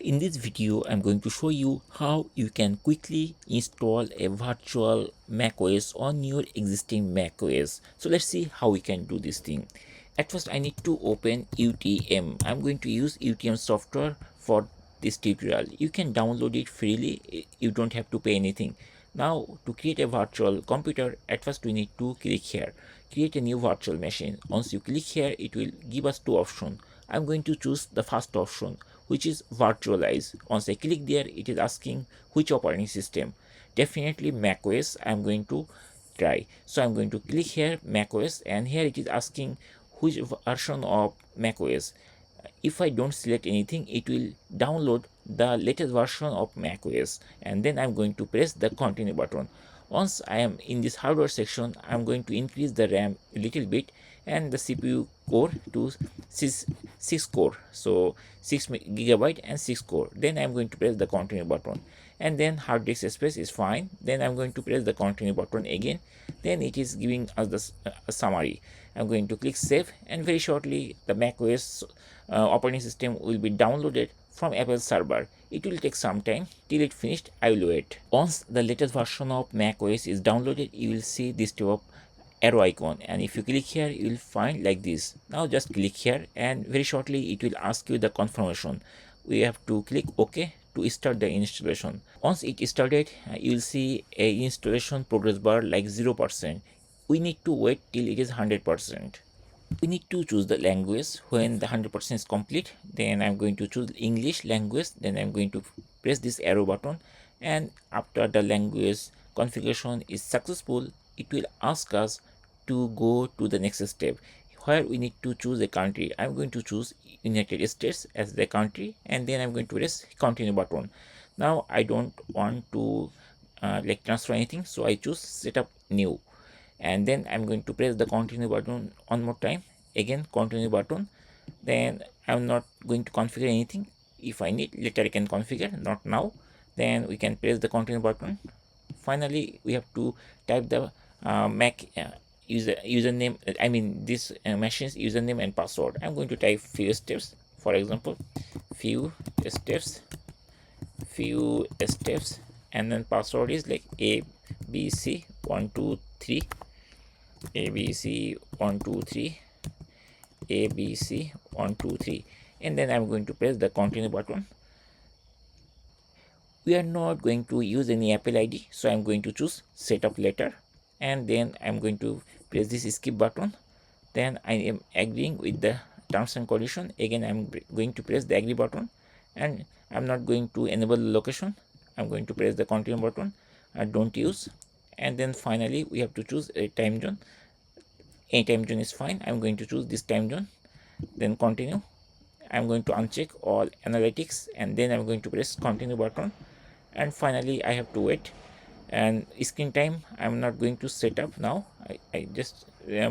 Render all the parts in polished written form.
In this video, I'm going to show you how you can quickly install a virtual macOS on your existing macOS. So let's see how we can do this thing. At first, I need to open UTM. I'm going to use UTM software for this tutorial. You can download it freely. You don't have to pay anything. Now, to create a virtual computer, at first we need to click here. Create a new virtual machine. Once you click here, it will give us two options. I'm going to choose the first option, which is virtualize. Once I click there, it is asking which operating system. Definitely macOS I'm going to try. So I'm going to click here macOS, and here it is asking which version of macOS. If I don't select anything, it will download the latest version of macOS, and then I'm going to press the continue button. Once I am in this hardware section, I'm going to increase the RAM a little bit and the CPU core to 6 core, so 6 gigabyte and 6 core. Then I'm going to press the continue button, and then hard disk space is fine. Then I'm going to press the continue button again. Then it is giving us the summary. I'm going to click save, and very shortly the macOS operating system will be downloaded from Apple server. It will take some time. Till it finished, I will wait. Once the latest version of macOS is downloaded, you will see this type of arrow icon, and if you click here, you will find like this. Now just click here, and very shortly it will ask you the confirmation. We have to click OK to start the installation. Once it is started, you will see a installation progress bar like 0%. We need to wait till it is 100%. We need to choose the language. When the 100% is complete, then I'm going to choose English language. Then I'm going to press this arrow button, and after the language configuration is successful, it will ask us to go to the next step, where we need to choose a country. I'm going to choose United States as the country, and then I'm going to press continue button. Now I don't want to like transfer anything, so I choose setup new, and then I'm going to press the continue button one more time. Again continue button. Then I'm not going to configure anything. If I need later I can configure, not now. Then we can press the continue button. Finally we have to type the Mac username, I mean this machine's username and password. I'm going to type FewSteps, for example, FewSteps, and then password is like ABC123, ABC123, ABC123, and then I'm going to press the continue button. We are not going to use any Apple ID, so I'm going to choose setup later, and then I'm going to press this skip button. Then I am agreeing with the terms and condition. Again I'm going to press the agree button, and I'm not going to enable the location. I'm going to press the continue button, don't use, and then finally we have to choose a time zone. Any time zone is fine. I'm going to choose this time zone, then continue. I'm going to uncheck all analytics, and then I'm going to press continue button, and finally I have to wait. And screen time I'm not going to set up now. I just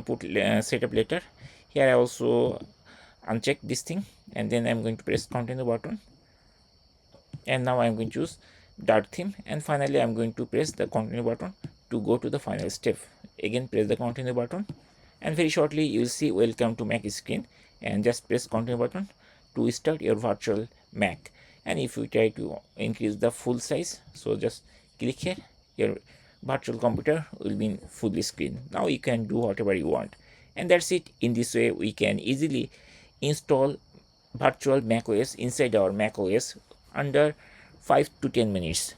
put set up later. Here I also uncheck this thing, and then I'm going to press continue button, and now I'm going to choose dark theme, and finally I'm going to press the continue button to go to the final step. Again press the continue button, and very shortly you will see welcome to Mac screen, and just press continue button to start your virtual Mac. And if you try to increase the full size, so just click here, your virtual computer will be in full screen. Now you can do whatever you want, and that's it. In this way we can easily install virtual macOS inside our macOS under 5 to 10 minutes.